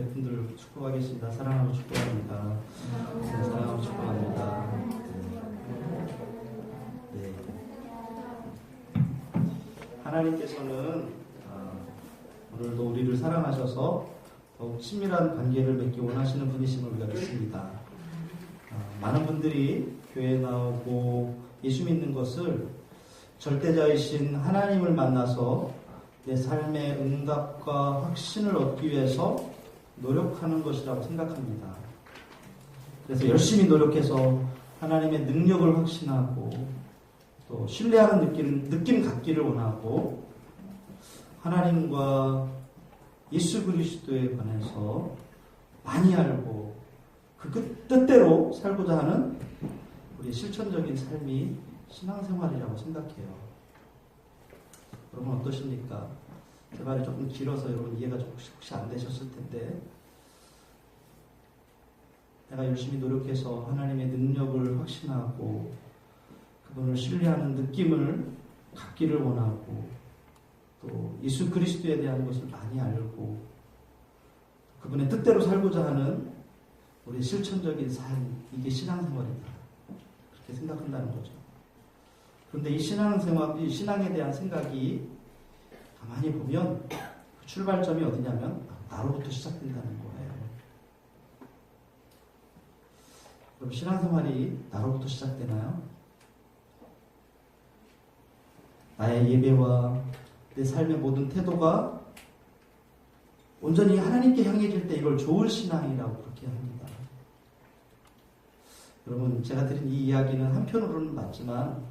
옆에 분들 축복하겠습니다. 사랑하고 축복합니다. 네, 사랑하고 축복합니다. 네. 하나님께서는 오늘도 우리를 사랑하셔서 더욱 친밀한 관계를 맺기 원하시는 분이심을 우리가 믿습니다. 많은 분들이 교회에 나오고 예수 믿는 것을 절대자이신 하나님을 만나서 내 삶의 응답과 확신을 얻기 위해서 노력하는 것이라고 생각합니다. 그래서 열심히 노력해서 하나님의 능력을 확신하고 또 신뢰하는 느낌 갖기를 원하고 하나님과 예수 그리스도에 관해서 많이 알고 그 뜻대로 살고자 하는 우리의 실천적인 삶이 신앙생활이라고 생각해요. 여러분 어떠십니까? 제 말이 조금 길어서 여러분 이해가 혹시 안 되셨을 텐데 내가 열심히 노력해서 하나님의 능력을 확신하고 그분을 신뢰하는 느낌을 갖기를 원하고 또 예수 그리스도에 대한 것을 많이 알고 그분의 뜻대로 살고자 하는 우리의 실천적인 삶, 이게 신앙생활이다. 그렇게 생각한다는 거죠. 그런데 이 신앙에 대한 생각이 가만히 보면 그 출발점이 어디냐면 나로부터 시작된다는 거예요. 그럼 신앙생활이 나로부터 시작되나요? 나의 예배와 내 삶의 모든 태도가 온전히 하나님께 향해질 때 이걸 좋은 신앙이라고 그렇게 합니다. 여러분 제가 드린 이 이야기는 한편으로는 맞지만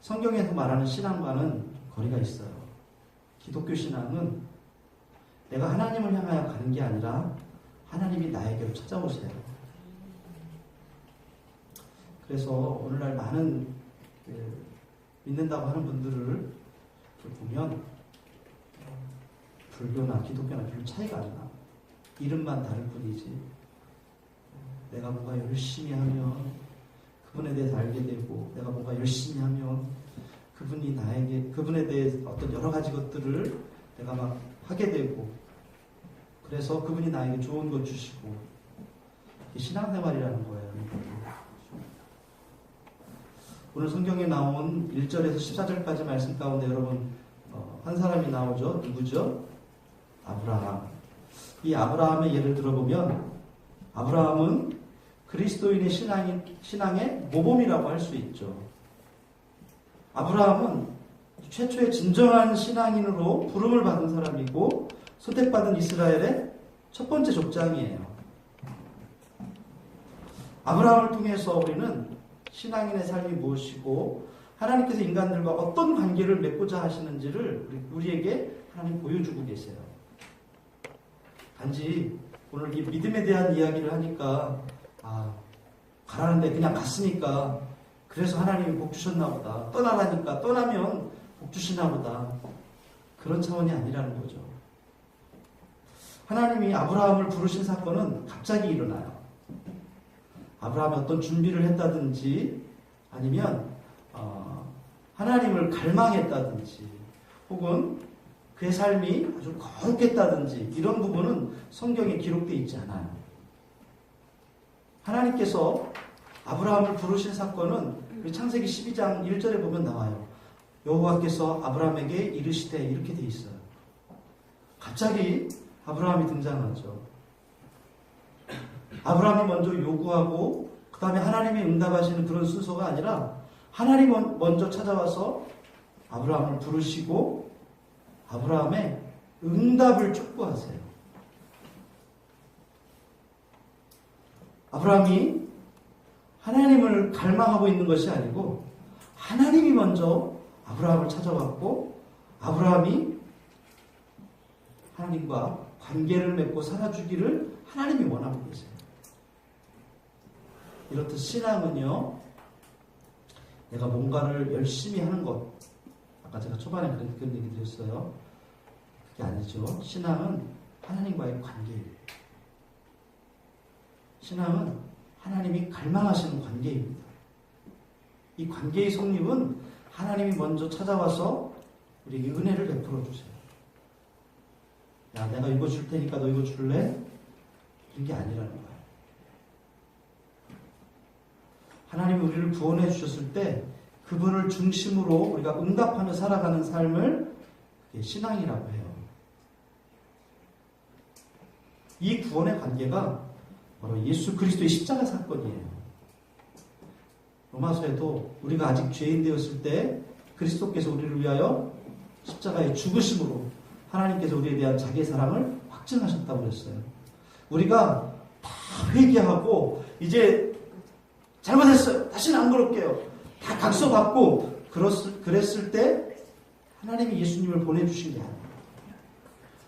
성경에서 말하는 신앙과는 거리가 있어요. 기독교 신앙은 내가 하나님을 향하여 가는 게 아니라 하나님이 나에게로 찾아오세요. 그래서 오늘날 많은 믿는다고 하는 분들을 보면 불교나 기독교나 별로 차이가 안 나. 이름만 다를 뿐이지. 내가 뭔가 열심히 하면 그분에 대해서 알게 되고 내가 뭔가 열심히 하면 그분에 대해 어떤 여러 가지 것들을 내가 막 하게 되고 그래서 그분이 나에게 좋은 것 주시고 이게 신앙생활이라는 거예요. 오늘 성경에 나온 1절에서 14절까지 말씀 가운데 여러분 한 사람이 나오죠. 누구죠? 아브라함. 이 아브라함의 예를 들어보면 아브라함은 그리스도인의 신앙의 모범이라고 할 수 있죠. 아브라함은 최초의 진정한 신앙인으로 부름을 받은 사람이고 선택받은 이스라엘의 첫 번째 족장이에요. 아브라함을 통해서 우리는 신앙인의 삶이 무엇이고 하나님께서 인간들과 어떤 관계를 맺고자 하시는지를 우리에게 하나님 보여주고 계세요. 단지 오늘 이 믿음에 대한 이야기를 하니까 가라는데 그냥 갔으니까 그래서 하나님이 복 주셨나 보다. 떠나라니까 떠나면 복 주시나 보다. 그런 차원이 아니라는 거죠. 하나님이 아브라함을 부르신 사건은 갑자기 일어나요. 아브라함이 어떤 준비를 했다든지 아니면 하나님을 갈망했다든지 혹은 그의 삶이 아주 거룩했다든지 이런 부분은 성경에 기록되어 있지 않아요. 하나님께서 아브라함을 부르신 사건은 창세기 12장 1절에 보면 나와요. 여호와께서 아브라함에게 이르시되 이렇게 돼 있어요. 갑자기 아브라함이 등장하죠. 아브라함이 먼저 요구하고 그 다음에 하나님이 응답하시는 그런 순서가 아니라 하나님이 먼저 찾아와서 아브라함을 부르시고 아브라함의 응답을 촉구하세요. 아브라함이 하나님을 갈망하고 있는 것이 아니고 하나님이 먼저 아브라함을 찾아왔고 아브라함이 하나님과 관계를 맺고 살아주기를 하나님이 원하고 계세요. 이렇듯 신앙은요, 내가 뭔가를 열심히 하는 것, 아까 제가 초반에 그런 얘기 드렸어요. 그게 아니죠. 신앙은 하나님과의 관계예요. 신앙은 하나님이 갈망하시는 관계입니다. 이 관계의 성립은 하나님이 먼저 찾아와서 우리에게 은혜를 베풀어 주세요. 야, 내가 이거 줄 테니까 너 이거 줄래? 이런 게 아니라는 거예요. 하나님이 우리를 구원해 주셨을 때 그분을 중심으로 우리가 응답하며 살아가는 삶을 신앙이라고 해요. 이 구원의 관계가 바로 예수 그리스도의 십자가 사건이에요. 로마서에도 우리가 아직 죄인 되었을 때 그리스도께서 우리를 위하여 십자가에 죽으심으로 하나님께서 우리에 대한 자기의 사랑을 확증하셨다고 그랬어요. 우리가 다 회개하고 이제 잘못했어요. 다시는 안 그럴게요. 다 각서받고 그랬을 때 하나님이 예수님을 보내주신 게 아니에요.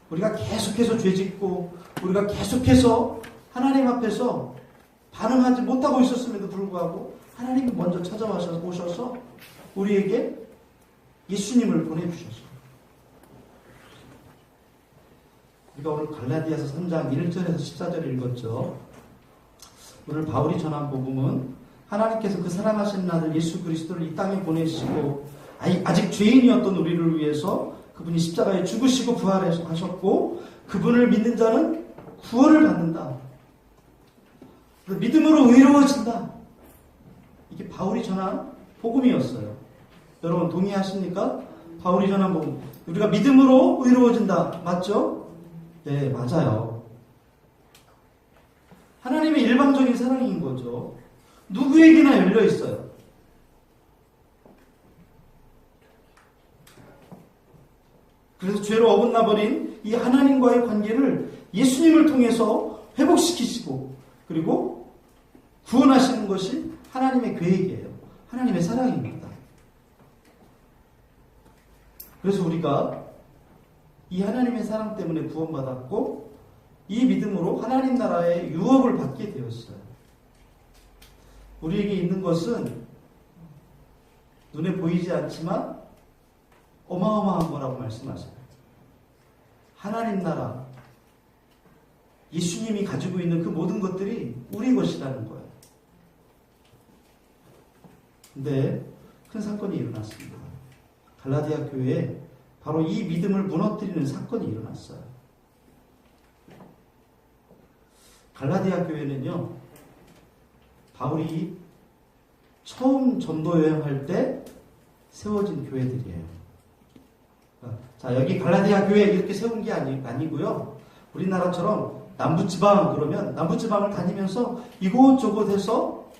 우리가 계속해서 죄짓고 우리가 계속해서 하나님 앞에서 반응하지 못하고 있었음에도 불구하고 하나님이 먼저 찾아오셔서 우리에게 예수님을 보내주셨어요. 우리가 오늘 갈라디아서 3장 1절에서 14절을 읽었죠. 오늘 바울이 전한 복음은 하나님께서 그 사랑하신 아들 예수 그리스도를 이 땅에 보내시고 아직 죄인이었던 우리를 위해서 그분이 십자가에 죽으시고 부활하셨고 그분을 믿는 자는 구원을 받는다. 믿음으로 의로워진다. 이게 바울이 전한 복음이었어요. 여러분 동의하십니까? 바울이 전한 복음. 우리가 믿음으로 의로워진다. 맞죠? 네, 맞아요. 하나님의 일방적인 사랑인 거죠. 누구에게나 열려 있어요. 그래서 죄로 어긋나버린 이 하나님과의 관계를 예수님을 통해서 회복시키시고 그리고 구원하시는 것이 하나님의 계획이에요. 하나님의 사랑입니다. 그래서 우리가 이 하나님의 사랑 때문에 구원받았고 이 믿음으로 하나님 나라의 유업을 받게 되었어요. 우리에게 있는 것은 눈에 보이지 않지만 어마어마한 거라고 말씀하세요. 하나님 나라, 예수님이 가지고 있는 그 모든 것들이 우리 것이라는 거예요. 근데 큰 사건이 일어났습니다. 갈라디아 교회에 바로 이 믿음을 무너뜨리는 사건이 일어났어요. 갈라디아 교회는요, 바울이 처음 전도 여행할 때 세워진 교회들이에요. 자, 여기 갈라디아 교회 이렇게 세운 게 아니고요. 우리나라처럼 남부지방 그러면 남부지방을 다니면서 이곳저곳 해서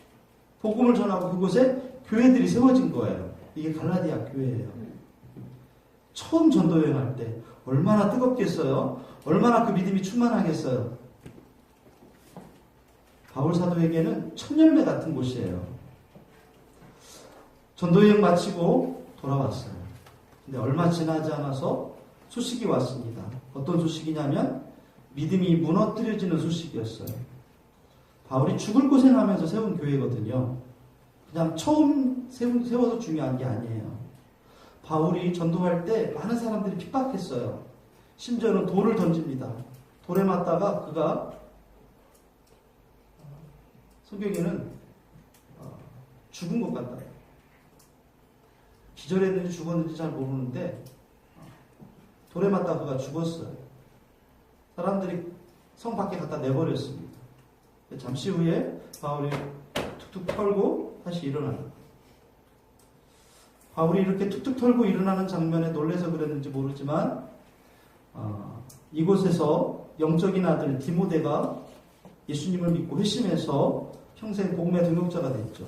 복음을 전하고 그곳에 교회들이 세워진 거예요. 이게 갈라디아 교회예요. 처음 전도 여행할 때 얼마나 뜨겁겠어요? 얼마나 그 믿음이 충만하겠어요? 바울 사도에게는 천열매 같은 곳이에요. 전도여행 마치고 돌아왔어요. 근데 얼마 지나지 않아서 소식이 왔습니다. 어떤 소식이냐면 믿음이 무너뜨려지는 소식이었어요. 바울이 죽을 고생하면서 세운 교회거든요. 그냥 처음 세워서 중요한 게 아니에요. 바울이 전도할 때 많은 사람들이 핍박했어요. 심지어는 돌을 던집니다. 돌에 맞다가 그가 성경에는 죽은 것 같다. 기절했는지 죽었는지 잘 모르는데 돌에 맞다 그가 죽었어요. 사람들이 성 밖에 갖다 내버렸습니다. 잠시 후에 바울이 툭툭 털고 다시 일어나요. 바울이 이렇게 툭툭 털고 일어나는 장면에 놀라서 그랬는지 모르지만 이곳에서 영적인 아들 디모데가 예수님을 믿고 회심해서 평생 복음의 동역자가 됐죠.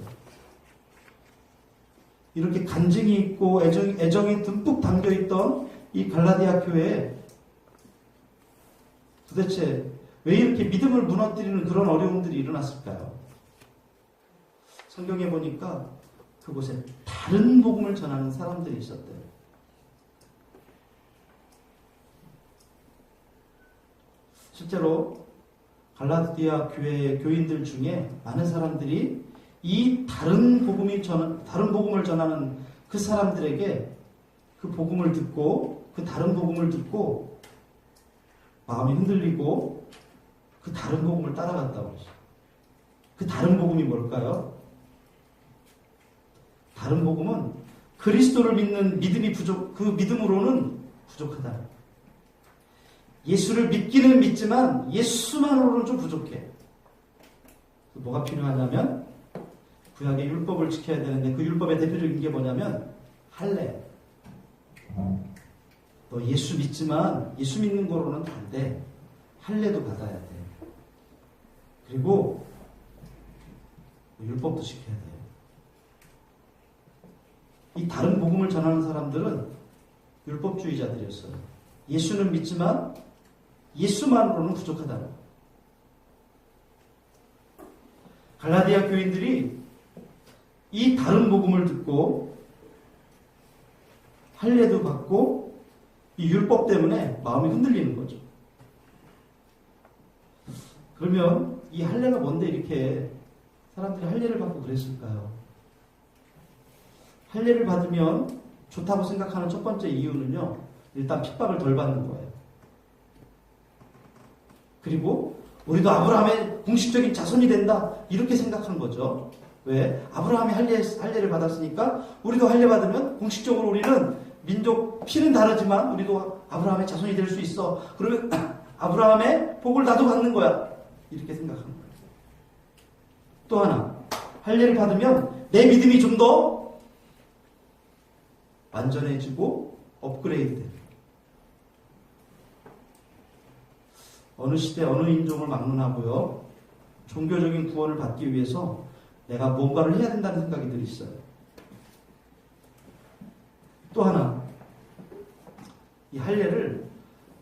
이렇게 간증이 있고 애정이 듬뿍 담겨있던 이 갈라디아 교회에 도대체 왜 이렇게 믿음을 무너뜨리는 그런 어려움들이 일어났을까요? 성경에 보니까 그곳에 다른 복음을 전하는 사람들이 있었대요. 실제로 갈라디아 교회의 교인들 중에 많은 사람들이 이 다른 복음을 전하는 그 사람들에게 그 복음을 듣고 그 다른 복음을 듣고 마음이 흔들리고 그 다른 복음을 따라갔다고 했어요. 그 다른 복음이 뭘까요? 다른 복음은 그리스도를 믿는 믿음이 그 믿음으로는 부족하다. 예수를 믿기는 믿지만 예수만으로는 좀 부족해. 뭐가 필요하냐면 구약의 율법을 지켜야 되는데 그 율법의 대표적인 게 뭐냐면 할례. 너 예수 믿지만 예수 믿는 거로는 안 돼. 할례도 받아야 돼. 그리고 율법도 지켜야 돼. 이 다른 복음을 전하는 사람들은 율법주의자들이었어요. 예수는 믿지만 예수만으로는 부족하다. 갈라디아 교인들이 이 다른 복음을 듣고 할례도 받고 이 율법 때문에 마음이 흔들리는 거죠. 그러면 이 할례가 뭔데 이렇게 사람들이 할례를 받고 그랬을까요? 할례를 받으면 좋다고 생각하는 첫 번째 이유는요, 일단 핍박을 덜 받는 거예요. 그리고 우리도 아브라함의 공식적인 자손이 된다 이렇게 생각한 거죠. 왜? 아브라함이 할례를 받았으니까 우리도 할례 받으면 공식적으로 우리는 민족 피는 다르지만 우리도 아브라함의 자손이 될 수 있어. 그러면 아브라함의 복을 나도 받는 거야. 이렇게 생각한 거예요. 또 하나, 할례를 받으면 내 믿음이 좀 더 완전해지고 업그레이드 돼요. 어느 시대 어느 인종을 막론하고요, 종교적인 구원을 받기 위해서 내가 뭔가를 해야 된다는 생각이 늘 있어요. 또 하나, 이 할례를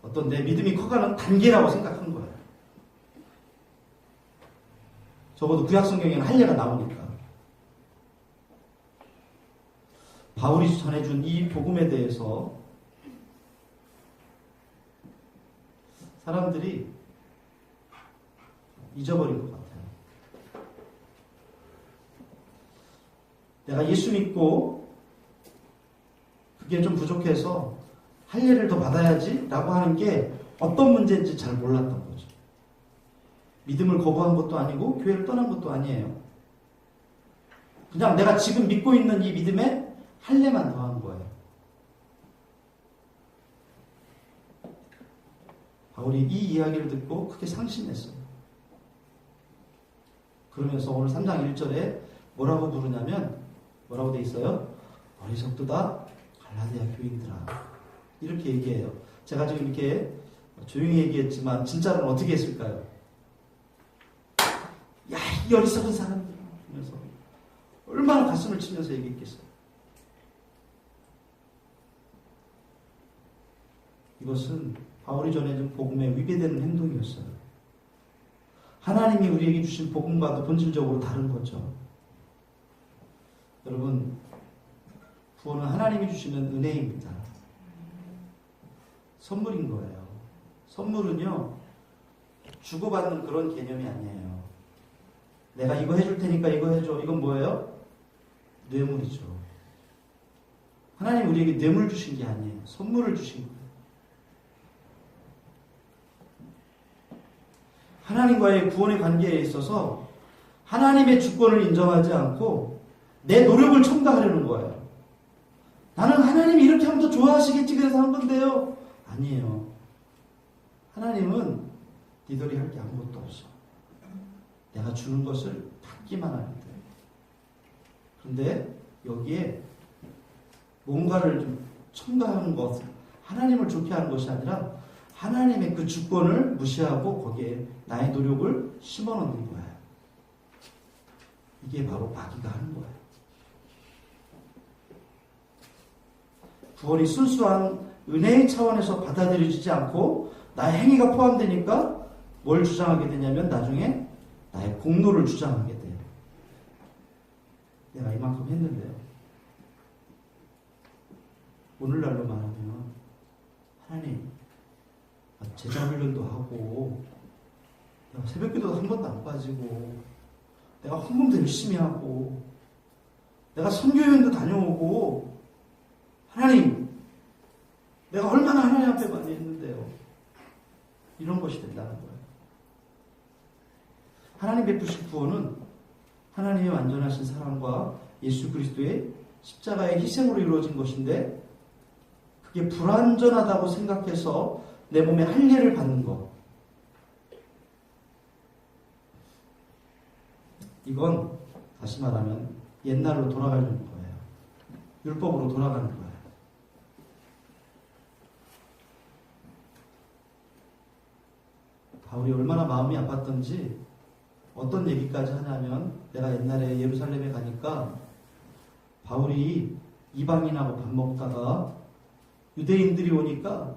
어떤 내 믿음이 커가는 단계라고 생각한 거예요. 적어도 구약 성경에는 할례가 나오니까. 바울이 전해준 이 복음에 대해서 사람들이 잊어버린 것 같아요. 내가 예수 믿고 그게 좀 부족해서 할례를 더 받아야지 라고 하는 게 어떤 문제인지 잘 몰랐던 거죠. 믿음을 거부한 것도 아니고 교회를 떠난 것도 아니에요. 그냥 내가 지금 믿고 있는 이 믿음에 할례만 더한 거예요. 바울이 이 이야기를 듣고 크게 상심했어요. 그러면서 오늘 3장 1절에 뭐라고 부르냐면, 뭐라고 돼 있어요? 어리석도다 갈라디아 교인들아, 이렇게 얘기해요. 제가 지금 이렇게 조용히 얘기했지만 진짜로는 어떻게 했을까요? 야, 이 어리석은 사람들 하면서 얼마나 가슴을 치면서 얘기했겠어요. 이것은 바울이 전해준 복음에 위배되는 행동이었어요. 하나님이 우리에게 주신 복음과도 본질적으로 다른 거죠. 여러분, 구원은 하나님이 주시는 은혜입니다. 선물인 거예요. 선물은요, 주고받는 그런 개념이 아니에요. 내가 이거 해줄 테니까 이거 해줘. 이건 뭐예요? 뇌물이죠. 하나님 우리에게 뇌물 주신 게 아니에요. 선물을 주신 거예요. 하나님과의 구원의 관계에 있어서 하나님의 주권을 인정하지 않고 내 노력을 첨가하려는 거예요. 나는 하나님이 이렇게 하면 더 좋아하시겠지 그래서 한 건데요. 아니에요. 하나님은 니들이 할 게 아무것도 없어. 내가 주는 것을 받기만 하면 돼. 그런데 여기에 뭔가를 좀 첨가하는 것, 하나님을 좋게 하는 것이 아니라 하나님의 그 주권을 무시하고 거기에 나의 노력을 심어넣는 거예요. 이게 바로 마귀가 하는 거예요. 구원이 순수한 은혜의 차원에서 받아들여지지 않고 나의 행위가 포함되니까 뭘 주장하게 되냐면 나중에 나의 공로를 주장하게 돼요. 내가 이만큼 했는데요. 오늘날로 말하면 하나님, 제자 훈련도 하고 내가 새벽기도도 한 번도 안 빠지고 내가 헌금도 열심히 하고 내가 선교여행도 다녀오고 하나님, 내가 얼마나 하나님 앞에 많이 했는데요. 이런 것이 된다는 거예요. 하나님 베푸신 구원은 하나님의 완전하신 사랑과 예수 그리스도의 십자가의 희생으로 이루어진 것인데 그게 불완전하다고 생각해서 내 몸에 할례를 받는 것. 이건 다시 말하면 옛날로 돌아가려는 거예요. 율법으로 돌아가는 거예요. 바울이 얼마나 마음이 아팠던지 어떤 얘기까지 하냐면, 내가 옛날에 예루살렘에 가니까 바울이 이방인하고 밥 먹다가 유대인들이 오니까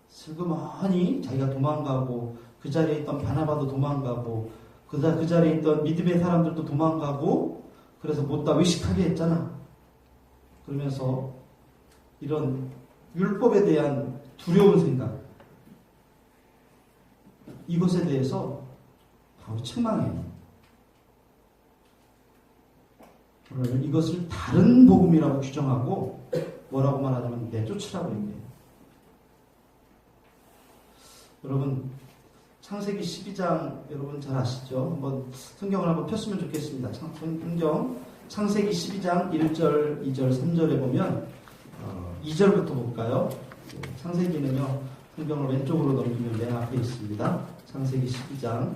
슬그머니 자기가 도망가고, 그 자리에 있던 바나바도 도망가고, 그 자리에 있던 믿음의 사람들도 도망가고, 그래서 못다 의식하게 했잖아. 그러면서 이런 율법에 대한 두려운 생각, 이것에 대해서 바울이 책망해요. 그러면 이것을 다른 복음이라고 규정하고 뭐라고 말하냐면 내쫓으라고 얘기해요. 여러분, 창세기 12장 여러분 잘 아시죠? 한번 성경을 한번 폈으면 좋겠습니다. 성경 창세기 12장 1절, 2절, 3절에 보면 2절부터 볼까요? 창세기는요, 성경을 왼쪽으로 넘기면 맨 앞에 있습니다. 창세기 12장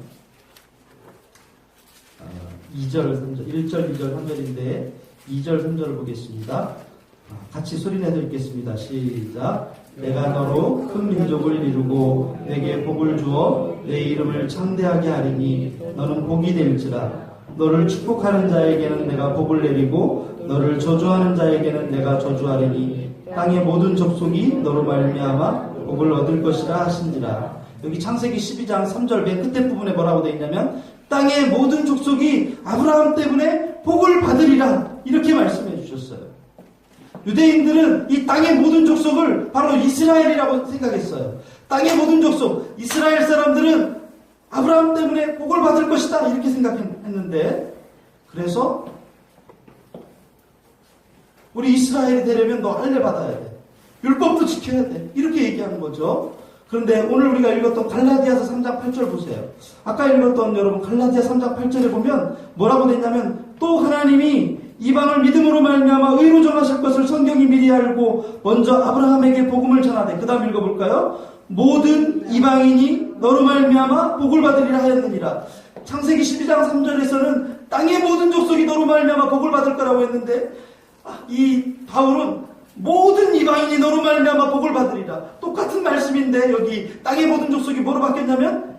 2절, 3절, 1절, 2절, 3절인데 2절, 3절을 보겠습니다. 같이 소리내서 읽겠습니다. 시작. 내가 너로 큰 민족을 이루고 내게 복을 주어 내 이름을 창대하게 하리니 너는 복이 될지라. 너를 축복하는 자에게는 내가 복을 내리고 너를 저주하는 자에게는 내가 저주하리니 땅의 모든 족속이 너로 말미암아 복을 얻을 것이라 하신지라. 여기 창세기 12장 3절 맨 끝에 부분에 뭐라고 되어 있냐면, 땅의 모든 족속이 아브라함 때문에 복을 받으리라, 이렇게 말씀해 주셨어요. 유대인들은 이 땅의 모든 족속을 바로 이스라엘이라고 생각했어요. 땅의 모든 족속, 이스라엘 사람들은 아브라함 때문에 복을 받을 것이다, 이렇게 생각했는데, 그래서 우리 이스라엘이 되려면 너 할례 받아야 돼, 율법도 지켜야 돼, 이렇게 얘기하는 거죠. 그런데 오늘 우리가 읽었던 갈라디아서 3장 8절 보세요. 아까 읽었던 여러분 갈라디아 3장 8절에 보면 뭐라고 됐냐면, 또 하나님이 이방을 믿음으로 말미암아 의로 정하실 것을 성경이 미리 알고 먼저 아브라함에게 복음을 전하되, 그 다음 읽어볼까요? 모든 이방인이 너로 말미암아 복을 받으리라 하였느니라. 창세기 12장 3절에서는 땅의 모든 족속이 너로 말미암아 복을 받을 거라고 했는데, 이 바울은 모든 이방인이 너로 말미암아 복을 받으리라. 똑같은 말씀인데 여기 땅의 모든 족속이 뭐로 바뀌었냐면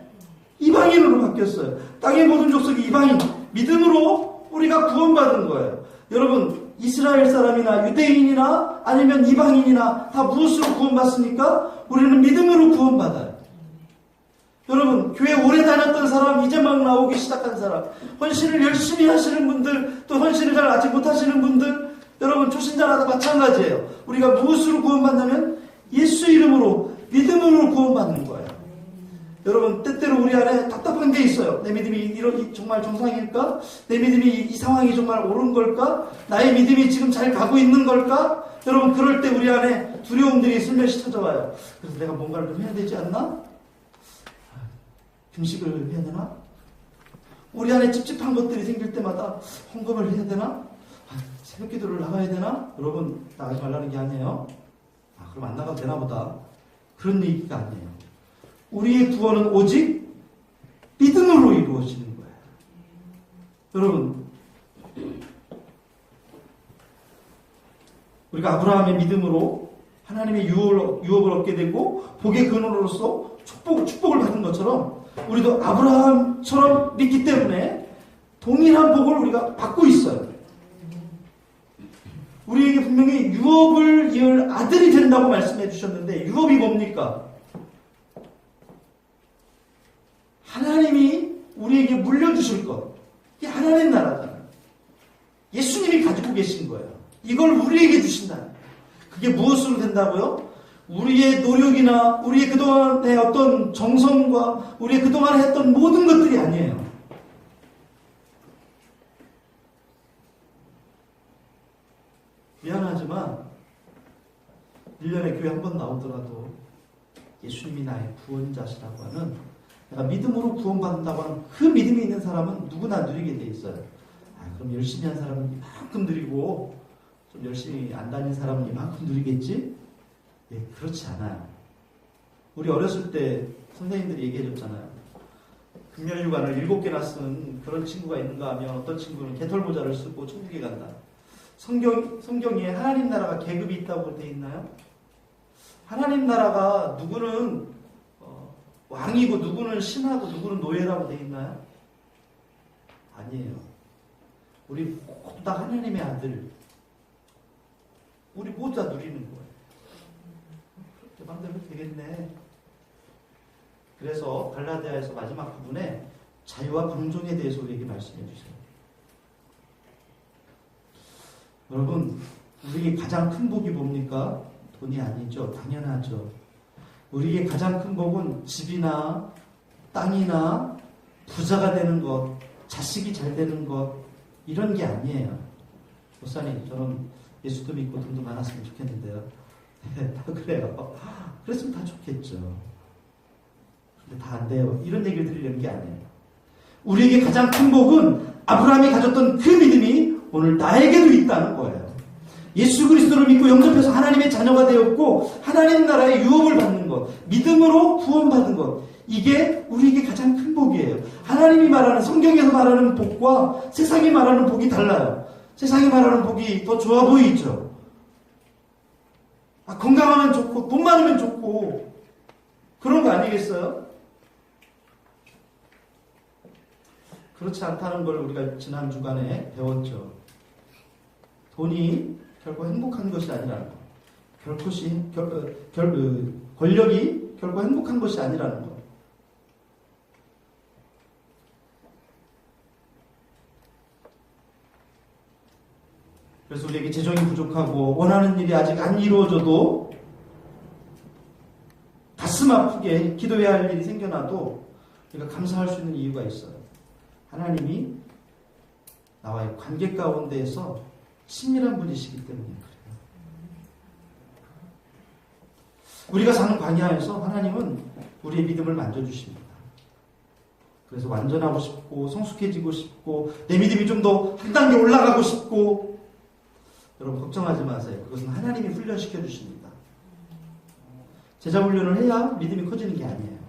이방인으로 바뀌었어요. 땅의 모든 족속이 이방인, 믿음으로 우리가 구원받은 거예요. 여러분, 이스라엘 사람이나 유대인이나 아니면 이방인이나 다 무엇으로 구원받습니까? 우리는 믿음으로 구원받아요. 여러분, 교회 오래 다녔던 사람, 이제 막 나오기 시작한 사람, 헌신을 열심히 하시는 분들, 또 헌신을 잘 아직 못하시는 분들, 여러분, 초신자라도 마찬가지예요. 우리가 무엇으로 구원받냐면 예수 이름으로, 믿음으로 구원받는 거예요. 여러분, 때때로 우리 안에 답답한 게 있어요. 내 믿음이 정말 정상일까? 내 믿음이 이 상황이 정말 옳은 걸까? 나의 믿음이 지금 잘 가고 있는 걸까? 여러분, 그럴 때 우리 안에 두려움들이 슬며시 찾아와요. 그래서 내가 뭔가를 좀 해야 되지 않나? 금식을 해야 되나? 우리 안에 찝찝한 것들이 생길 때마다 헌금을 해야 되나? 새벽 기도를 나가야 되나? 여러분, 나가지 말라는 게 아니에요. 그럼 안 나가도 되나 보다, 그런 얘기가 아니에요. 우리의 구원은 오직 믿음으로 이루어지는 거예요. 여러분, 우리가 아브라함의 믿음으로 하나님의 유업을 얻게 되고 복의 근원으로서 축복을 받은 것처럼, 우리도 아브라함처럼 믿기 때문에 동일한 복을 우리가 받고 있어요. 우리에게 분명히 유업을 이을 아들이 된다고 말씀해 주셨는데, 유업이 뭡니까? 하나님이 우리에게 물려주실 것. 이게 하나님 나라잖아요. 예수님이 가지고 계신 거예요. 이걸 우리에게 주신다. 그게 무엇으로 된다고요? 우리의 노력이나 우리의 그동안의 어떤 정성과 우리의 그동안에 했던 모든 것들이 아니에요. 미안하지만 1년에 교회 한 번 나오더라도 예수님이 나의 구원자시라고 하는, 내가 믿음으로 구원받는다고 하는 그 믿음이 있는 사람은 누구나 누리게 돼 있어요. 그럼 열심히 한 사람은 이만큼 누리고 좀 열심히 안 다닌 사람은 이만큼 누리겠지? 예, 그렇지 않아요. 우리 어렸을 때 선생님들이 얘기해 줬잖아요. 금연휴관을 7개나 쓴 그런 친구가 있는가 하면 어떤 친구는 개털모자를 쓰고 천국에 간다. 성경에 하나님 나라가 계급이 있다고 되어 있나요? 하나님 나라가 누구는 왕이고 누구는 신하고 누구는 노예라고 되어 있나요? 아니에요. 우리 모두 다 하나님의 아들. 우리 모두 다 누리는 거예요. 내 마음대로 되겠네. 그래서 갈라디아에서 마지막 부분에 자유와 방종에 대해서 우리에게 말씀해 주세요. 여러분, 우리에게 가장 큰 복이 뭡니까? 돈이 아니죠. 당연하죠. 우리에게 가장 큰 복은 집이나 땅이나 부자가 되는 것, 자식이 잘 되는 것, 이런 게 아니에요. 목사님, 저는 예수도 믿고 돈도 많았으면 좋겠는데요. 다 그래요. 그랬으면 다 좋겠죠. 근데 다 안 돼요. 이런 얘기를 드리려는 게 아니에요. 우리에게 가장 큰 복은 아브라함이 가졌던 그 믿음이 오늘 나에게도 있다는 거예요. 예수 그리스도를 믿고 영접해서 하나님의 자녀가 되었고 하나님 나라의 유업을 받는 것, 믿음으로 구원받은 것, 이게 우리에게 가장 큰 복이에요. 하나님이 말하는, 성경에서 말하는 복과 세상이 말하는 복이 달라요. 세상이 말하는 복이 더 좋아 보이죠. 건강하면 좋고 돈 많으면 좋고 그런 거 아니겠어요? 그렇지 않다는 걸 우리가 지난 주간에 배웠죠. 돈이 결코 행복한 것이 아니라는 것. 권력이 결코 행복한 것이 아니라는 것. 그래서 우리에게 재정이 부족하고 원하는 일이 아직 안 이루어져도 가슴 아프게 기도해야 할 일이 생겨나도 우리가 감사할 수 있는 이유가 있어요. 하나님이 나와의 관계 가운데에서 친밀한 분이시기 때문에 그래요. 우리가 사는 광야에서 하나님은 우리의 믿음을 만져주십니다. 그래서 완전하고 싶고 성숙해지고 싶고 내 믿음이 좀 더 한 단계 올라가고 싶고, 여러분 걱정하지 마세요. 그것은 하나님이 훈련시켜 주십니다. 제자 훈련을 해야 믿음이 커지는 게 아니에요.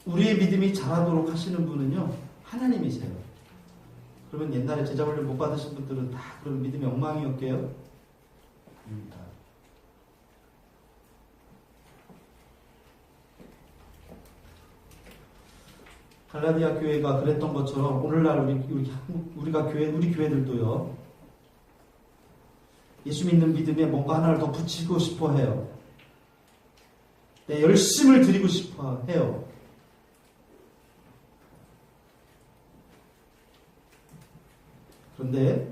우리의 믿음이 자라도록 하시는 분은요, 하나님이세요. 그러면 옛날에 제자 훈련 못 받으신 분들은 다 그런 믿음이 엉망이었게요? 아닙니다. 갈라디아 교회가 그랬던 것처럼 오늘날 우리 교회들도요, 예수 믿는 믿음에 뭔가 하나를 더 붙이고 싶어 해요. 내 열심을 드리고 싶어 해요. 그런데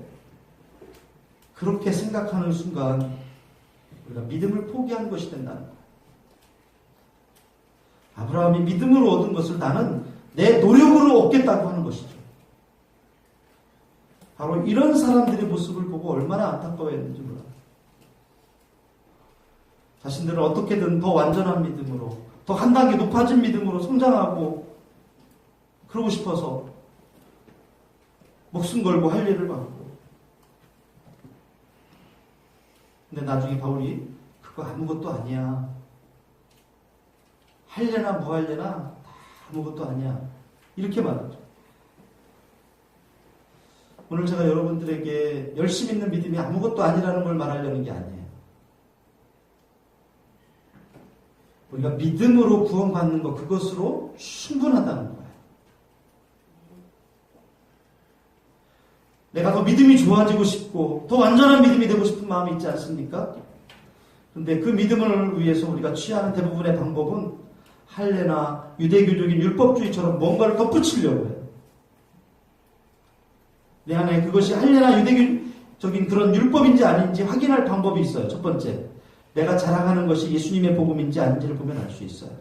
그렇게 생각하는 순간 우리가 믿음을 포기한 것이 된다는 거예요. 아브라함이 믿음으로 얻은 것을 나는 내 노력으로 얻겠다고 하는 것이죠. 바로 이런 사람들의 모습을 보고 얼마나 안타까워했는지 몰라요. 자신들은 어떻게든 더 완전한 믿음으로, 더 한 단계 높아진 믿음으로 성장하고 그러고 싶어서 목숨 걸고 할 일을 받고, 근데 나중에 바울이 그거 아무것도 아니야, 할래나 무할래나 다 아무것도 아니야, 이렇게 말하죠. 오늘 제가 여러분들에게 열심 있는 믿음이 아무것도 아니라는 걸 말하려는 게 아니에요. 우리가 믿음으로 구원받는 것, 그것으로 충분하다는 거예요. 내가 더 믿음이 좋아지고 싶고 더 완전한 믿음이 되고 싶은 마음이 있지 않습니까? 그런데 그 믿음을 위해서 우리가 취하는 대부분의 방법은 할례나 유대교적인 율법주의처럼 뭔가를 덧붙이려고 해요. 내 안에 그것이 할례나 유대교적인 그런 율법인지 아닌지 확인할 방법이 있어요. 첫 번째, 내가 자랑하는 것이 예수님의 복음인지 아닌지를 보면 알 수 있어요.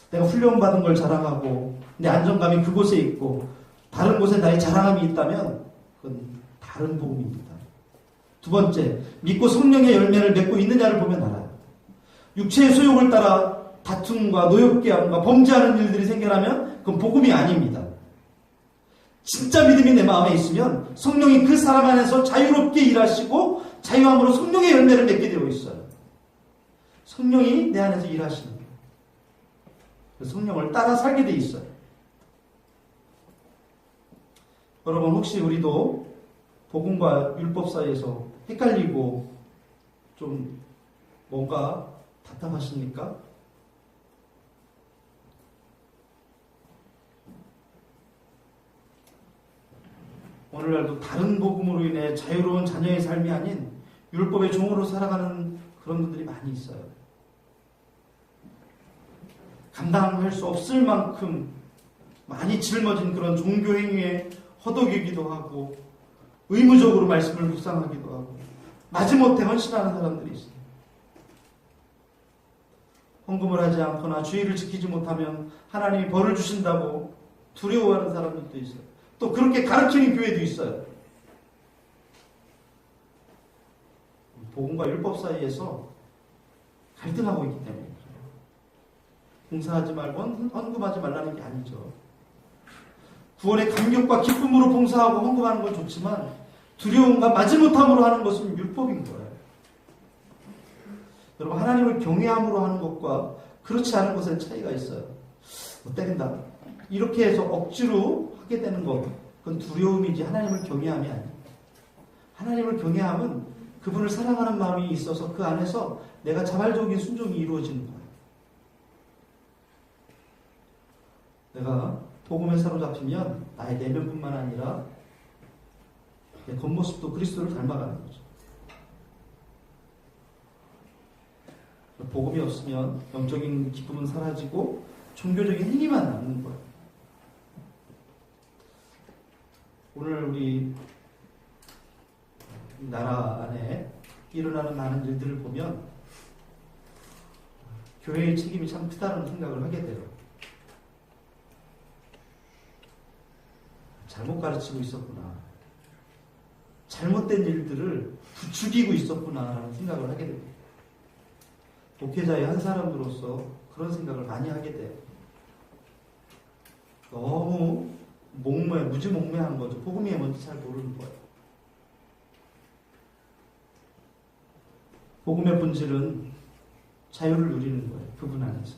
내가 훈련받은 걸 자랑하고 내 안정감이 그곳에 있고 다른 곳에 나의 자랑함이 있다면 그건 다른 복음입니다. 두 번째, 믿고 성령의 열매를 맺고 있느냐를 보면 알아요. 육체의 소욕을 따라 다툼과 노엽게함과 범죄하는 일들이 생겨나면 그건 복음이 아닙니다. 진짜 믿음이 내 마음에 있으면 성령이 그 사람 안에서 자유롭게 일하시고 자유함으로 성령의 열매를 맺게 되어 있어요. 성령이 내 안에서 일하시는 거예요. 그 성령을 따라 살게 돼 있어요. 여러분 혹시 우리도 복음과 율법 사이에서 헷갈리고 좀 뭔가 답답하십니까? 오늘날도 다른 복음으로 인해 자유로운 자녀의 삶이 아닌 율법의 종으로 살아가는 그런 분들이 많이 있어요. 감당할 수 없을 만큼 많이 짊어진 그런 종교 행위에 허덕이기도 하고 의무적으로 말씀을 묵상하기도 하고 마지못해 헌신하는 사람들이 있어요. 헌금을 하지 않거나 주의를 지키지 못하면 하나님이 벌을 주신다고 두려워하는 사람들도 있어요. 또 그렇게 가르치는 교회도 있어요. 복음과 율법 사이에서 갈등하고 있기 때문에 봉사하지 말고 헌금하지 말라는 게 아니죠. 구원의 감격과 기쁨으로 봉사하고 헌금하는 건 좋지만 두려움과 마지못함으로 하는 것은 율법인 거예요. 여러분 하나님을 경외함으로 하는 것과 그렇지 않은 것에 차이가 있어요. 때린다. 이렇게 해서 억지로 하게 되는 것, 그건 두려움이지 하나님을 경외함이 아니에요. 하나님을 경외함은 그분을 사랑하는 마음이 있어서 그 안에서 내가 자발적인 순종이 이루어지는 거예요. 내가 복음에 사로잡히면 나의 내면뿐만 아니라 내 겉모습도 그리스도를 닮아가는 거죠. 복음이 없으면 영적인 기쁨은 사라지고 종교적인 행위만 남는 거예요. 오늘 우리 나라 안에 일어나는 많은 일들을 보면 교회의 책임이 참 크다는 생각을 하게 돼요. 잘못 가르치고 있었구나. 잘못된 일들을 부추기고 있었구나라는 생각을 하게 됩니다. 목회자의 한 사람으로서 그런 생각을 많이 하게 돼요. 너무 무지몽매한 거죠. 복음이 뭔지 잘 모르는 거예요. 복음의 본질은 자유를 누리는 거예요. 그분 안에서.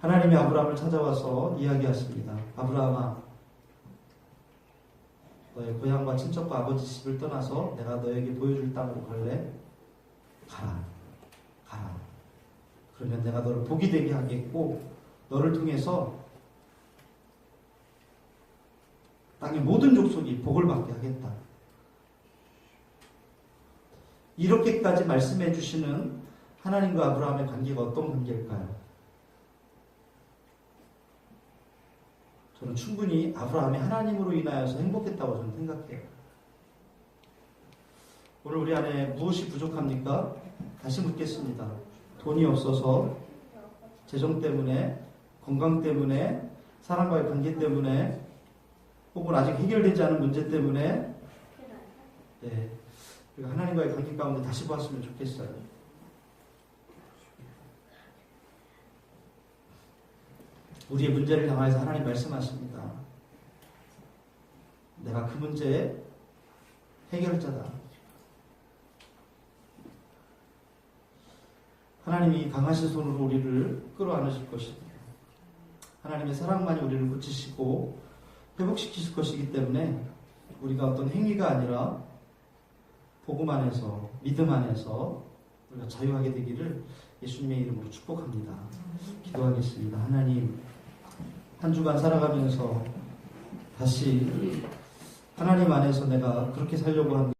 하나님이 아브라함을 찾아와서 이야기하십니다. 아브라함아, 너의 고향과 친척과 아버지 집을 떠나서 내가 너에게 보여줄 땅으로 갈래? 가라. 그러면 내가 너를 복이 되게 하겠고 너를 통해서 땅의 모든 족속이 복을 받게 하겠다. 이렇게까지 말씀해 주시는 하나님과 아브라함의 관계가 어떤 관계일까요? 저는 충분히 아브라함이 하나님으로 인하여서 행복했다고 저는 생각해요. 오늘 우리 안에 무엇이 부족합니까? 다시 묻겠습니다. 돈이 없어서, 재정 때문에, 건강 때문에, 사람과의 관계 때문에, 혹은 아직 해결되지 않은 문제 때문에, 네, 우리가 하나님과의 관계 가운데 다시 보았으면 좋겠어요. 우리의 문제를 향해서 하나님 말씀하십니다. 내가 그 문제의 해결자다. 하나님이 강하신 손으로 우리를 끌어안으실 것입니다. 하나님의 사랑만이 우리를 고치시고 회복시키실 것이기 때문에 우리가 어떤 행위가 아니라 복음 안에서, 믿음 안에서 우리가 자유하게 되기를 예수님의 이름으로 축복합니다. 기도하겠습니다. 하나님, 한 주간 살아가면서 다시 하나님 안에서 내가 그렇게 살려고 합니다.